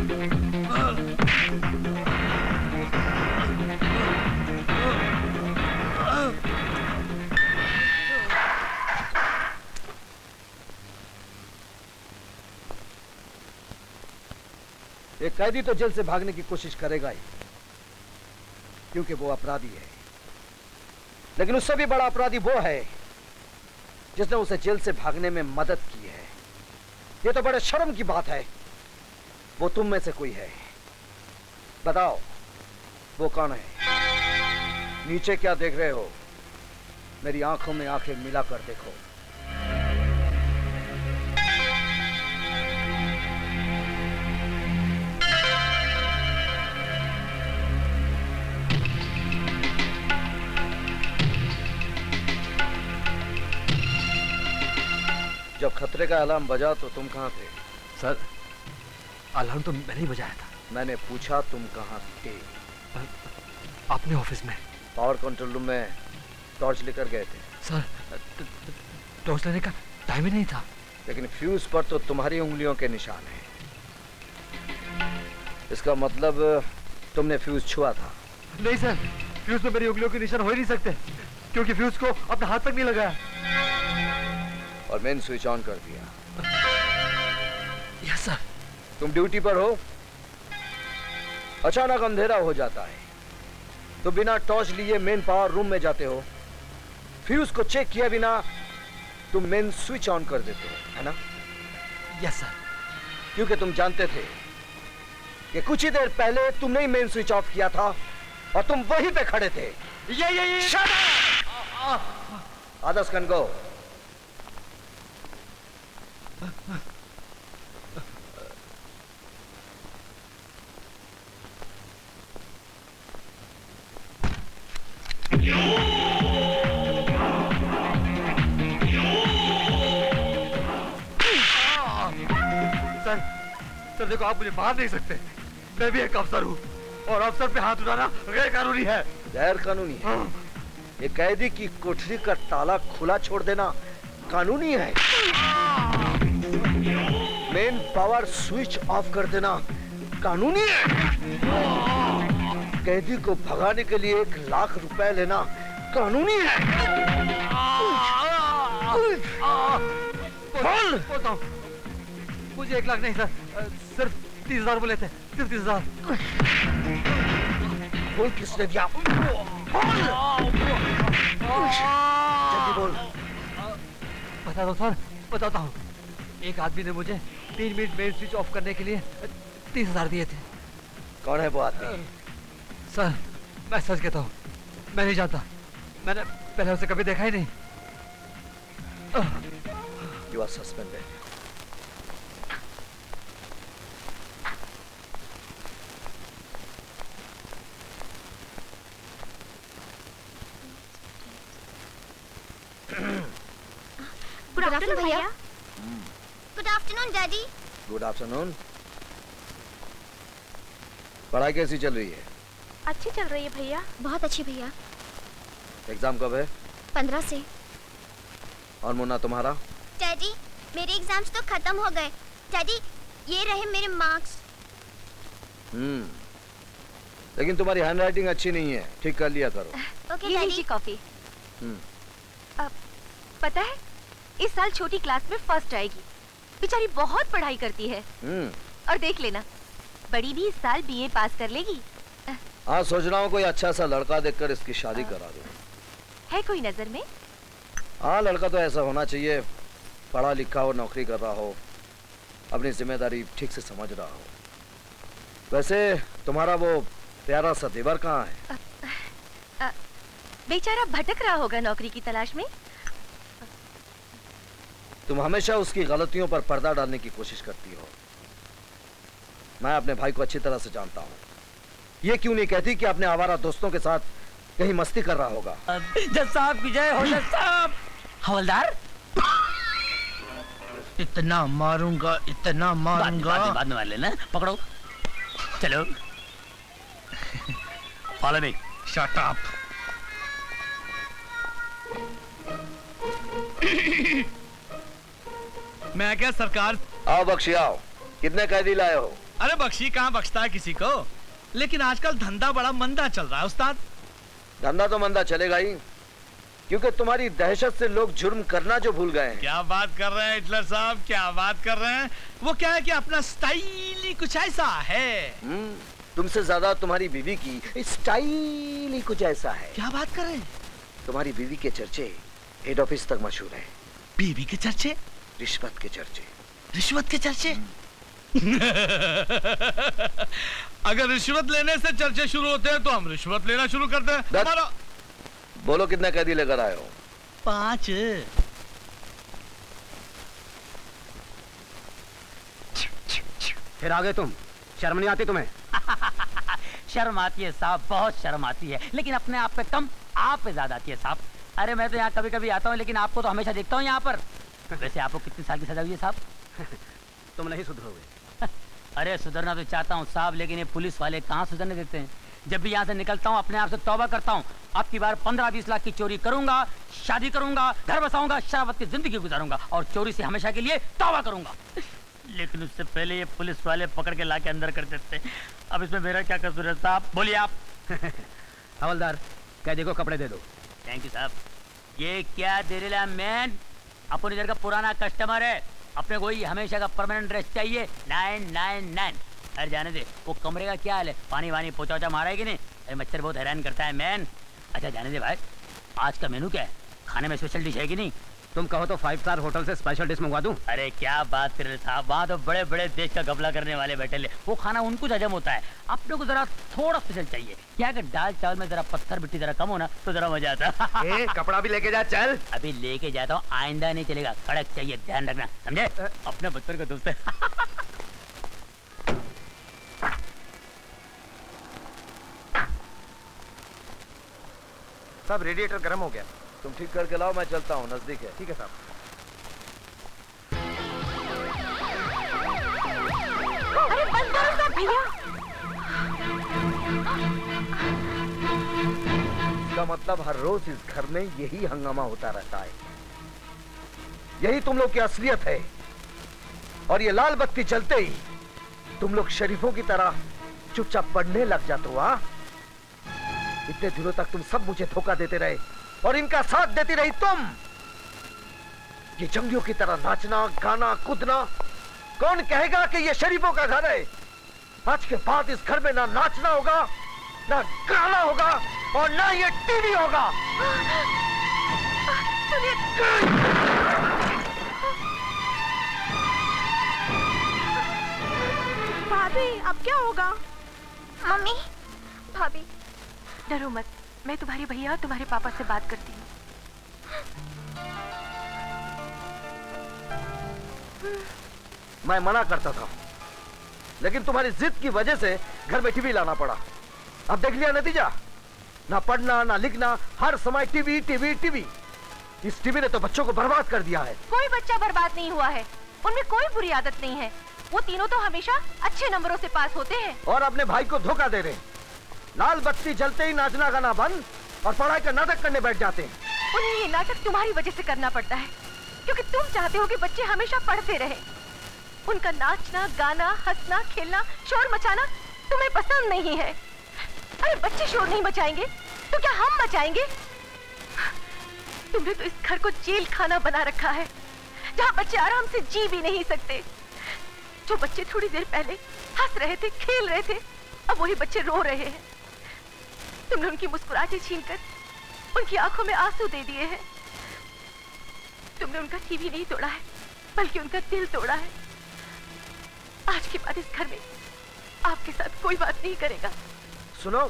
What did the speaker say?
एक कैदी तो जेल से भागने की कोशिश करेगा ही, क्योंकि वो अपराधी है। लेकिन उससे भी बड़ा अपराधी वो है जिसने उसे जेल से भागने में मदद की है। ये तो बड़े शर्म की बात है। वो तुम में से कोई है। बताओ वो कौन है? नीचे क्या देख रहे हो? मेरी आंखों में आंखें मिलाकर देखो। जब खतरे का अलार्म बजा तो तुम कहां थे? सर, अलार्म तो मैंने ही बजाया था। मैंने पूछा तुम कहां थे? अपने ऑफिस में। पावर कंट्रोल रूम में टॉर्च लेकर गए थे? सर, टॉर्च लेने का टाइम ही नहीं था। लेकिन फ्यूज पर तो तुम्हारी उंगलियों के निशान हैं। इसका मतलब तुमने फ्यूज छुआ था? नहीं सर, फ्यूज पे मेरी उंगलियों के निशान हो ही नहीं सकते, क्योंकि फ्यूज को अपने हाथ तक नहीं लगाया। और मेन स्विच ऑन कर दिया? Yes sir. तुम ड्यूटी पर हो, अचानक अंधेरा हो जाता है तो बिना टॉर्च लिए मेन पावर रूम में जाते हो, फ्यूज को चेक किए बिना तुम मेन स्विच ऑन कर देते हो, है ना? Yes sir. क्योंकि तुम जानते थे कि कुछ ही देर पहले तुमने ही मेन स्विच ऑफ किया था और तुम वहीं पे खड़े थे। ये आदर्श कैन गो। सर देखो, आप मुझे मार नहीं सकते। मैं भी एक अफसर हूँ और अफसर पे हाथ उठाना गैर कानूनी है। गैर कानूनी है? ये कैदी की कोठरी का ताला खुला छोड़ देना कानूनी है? मेन पावर स्विच ऑफ कर देना कानूनी है? कैदी को भगाने के लिए 1 लाख रुपए लेना कानूनी है? बोल। मुझे 1 लाख नहीं सर, सिर्फ 30,000 बोले थे, सिर्फ 30,000। बोल किसने दिया? जल्दी बोल। बता दो सर, बताता हूँ। एक आदमी ने मुझे 3 मिनट मेन स्विच ऑफ करने के लिए 30,000 दिए थे। कौन है वो आदमी? सर, मैं सच कहता हूँ, मैं नहीं जानता। मैंने पहले उसे कभी देखा ही नहीं। You are suspended. Good afternoon भैया। Good afternoon daddy. Good afternoon. पढ़ाई कैसी चल रही है? अच्छी चल रही है भैया। बहुत अच्छी भैया। एग्जाम कब है? 15 से। और मुन्ना तुम्हारा? डैडी, मेरे एग्जाम्स तो खत्म हो गए। डैडी, ये रहे मेरे मार्क्स। लेकिन तुम्हारी हैंडराइटिंग अच्छी नहीं है, ठीक कर लिया करो। Okay daddy. कॉफी। पता है, इस साल छोटी क्लास में फर्स्ट आएगी। बेचारी बहुत पढ़ाई करती है। और देख लेना, बड़ी भी इस साल बीए पास कर लेगी। हाँ, सोच रहा हूँ कोई अच्छा सा लड़का देखकर इसकी शादी करा दूँ। है कोई नजर में? हाँ, लड़का तो ऐसा होना चाहिए, पढ़ा लिखा हो, नौकरी कर रहा हो, अपनी जिम्मेदारी ठीक से समझ रहा हो। वैसे तुम्हारा वो प्यारा सा देवर कहाँ है? बेचारा भटक रहा होगा नौकरी की तलाश में। तुम हमेशा उसकी गलतियों पर पर्दा डालने की कोशिश करती हो। मैं अपने भाई को अच्छी तरह से जानता हूँ। ये क्यों नहीं कहती कि अपने आवारा दोस्तों के साथ कहीं मस्ती कर रहा होगा? जज साहब की जय हो। जज साहब। हवलदार, इतना मारूंगा, इतना मारूंगा। बाद में मार लेना। पकड़ो, चलो। Follow me. Shut up. मैं क्या सरकार? आओ बख्शी आओ। कितने कैदी लाए हो? अरे बख्शी कहाँ बख्शता है किसी को, लेकिन आजकल धंधा बड़ा मंदा चल रहा है उस्ताद। धंधा तो मंदा चलेगा ही, क्योंकि तुम्हारी दहशत से लोग जुर्म करना जो भूल गए हैं। क्या बात कर रहे हैं हिटलर साहब, क्या बात कर रहे हैं। वो क्या है कि अपना स्टाइल ही कुछ ऐसा है। तुमसे ज्यादा तुम्हारी बीवी की स्टाइल ही कुछ ऐसा है। क्या बात कर रहे हैं। तुम्हारी बीवी के चर्चे हेड ऑफिस तक मशहूर है। बीवी के चर्चे, रिश्वत के चर्चे। रिश्वत के चर्चे। अगर रिश्वत लेने से चर्चे शुरू होते हैं तो हम रिश्वत लेना शुरू करते हैं। हमारा बोलो कितने कैदी लेकर आए हो? 5। फिर आगे तुम, शर्म नहीं आती तुम्हें? शर्म आती है साहब, बहुत शर्म आती है, लेकिन अपने आप पे कम, आप पे ज्यादा आती है साहब। अरे मैं तो यहाँ कभी कभी आता हूँ, लेकिन आपको तो हमेशा देखता हूँ यहाँ पर। वैसे आपको कितने साल की सजा हुई है साहब? तुम नहीं सुधरोगे। अरे सुधरना तो चाहता हूँ साहब, लेकिन ये पुलिस वाले कहाँ सुधरने देते हैं। जब भी यहाँ से निकलता हूँ अपने आप से तौबा करता हूँ, अब की बार 15-20 लाख की चोरी करूंगा, शादी करूंगा, घर बसाऊंगा, शराबत की जिंदगी गुजारूंगा और चोरी से हमेशा के लिए तौबा करूंगा। लेकिन उससे पहले ये पुलिस वाले पकड़ के लाके अंदर कर देते हैं। अब इसमें मेरा क्या कसूर है साहब, बोलिए आप। हवलदार, कैदी को कपड़े दे दो। थैंक यू साहब। ये क्या दे रहा मैन, अपन इधर का पुराना कस्टमर है, अपने को ही हमेशा का परमानेंट ड्रेस चाहिए। 999। अरे जाने दे, वो कमरे का क्या हाल है, पानी वानी पोछा वोछा मारा है कि नहीं? अरे मच्छर बहुत हैरान करता है मैन। अच्छा जाने दे भाई, आज का मेनू क्या है, खाने में स्पेशल डिश है कि नहीं? तुम कहो तो 5 स्टार होटल से स्पेशल डिश मंगवा दूं। अरे क्या बात कर रहे साहब, वहाँ तो बड़े बड़े देश का गबला करने वाले बैठे ले, वो खाना उनको हजम होता है, अपने को जरा थोड़ा स्पेशल चाहिए। क्या अगर दाल चावल में जरा पत्थर मिट्टी जरा कम हो ना तो जरा मजा आता। कपड़ा भी लेके जा, चल। अभी लेके जाता हूँ, आइंदा नहीं चलेगा, कड़क चाहिए, ध्यान रखना, समझे? अपने बच्चों का दोस्त है। सब रेडिएटर गर्म हो गया, तुम ठीक करके लाओ, मैं चलता हूँ, नजदीक है। ठीक है साहब। अरे बंद करो साहब भैया। इसका मतलब हर रोज इस घर में यही हंगामा होता रहता है। यही तुम लोग की असलियत है। और ये लाल बत्ती जलते ही तुम लोग शरीफों की तरह चुपचाप पढ़ने लग जाते हो। हाँ, इतने दिनों तक तुम सब मुझे धोखा देते रहे और इनका साथ देती रही तुम। ये जंगियों की तरह नाचना, गाना, कूदना, कौन कहेगा कि ये शरीफों का घर है? आज के बाद इस घर में ना नाचना होगा, ना गाना होगा और ना ये टीवी होगा। भाभी अब क्या होगा? मम्मी, भाभी डरो मत, मैं तुम्हारे भैया और तुम्हारे पापा से बात करती हूँ। मैं मना करता था, लेकिन तुम्हारी जिद की वजह से घर में टीवी लाना पड़ा। अब देख लिया नतीजा, ना पढ़ना ना लिखना, हर समय टीवी टीवी टीवी। इस टीवी ने तो बच्चों को बर्बाद कर दिया है। कोई बच्चा बर्बाद नहीं हुआ है, उनमें कोई बुरी आदत नहीं है, वो तीनों तो हमेशा अच्छे नंबरों से पास होते हैं। और अपने भाई को धोखा दे रहे हैं। लाल बत्ती जलते ही नाचना गाना बंद और पढ़ाई का नाटक करने बैठ जाते हैं। उन्हें ये नाटक तुम्हारी वजह से करना पड़ता है, क्योंकि तुम चाहते हो कि बच्चे हमेशा पढ़ते रहे। उनका नाचना, गाना, हंसना, खेलना, शोर मचाना तुम्हें पसंद नहीं है। अरे बच्चे शोर नहीं मचाएंगे तो क्या हम मचाएंगे? तुमने तो इस घर को जेल खाना बना रखा है, जहाँ बच्चे आराम से जी भी नहीं सकते। जो बच्चे थोड़ी देर पहले हंस रहे थे, खेल रहे थे, अब वही बच्चे रो रहे हैं। तुमने उनकी मुस्कुराहटें छीनकर उनकी आंखों में आंसू दे दिए हैं। तुमने उनका टीवी नहीं तोड़ा है, बल्कि उनका दिल तोड़ा है। आज के बाद इस घर में आपके साथ कोई बात नहीं करेगा। सुनो,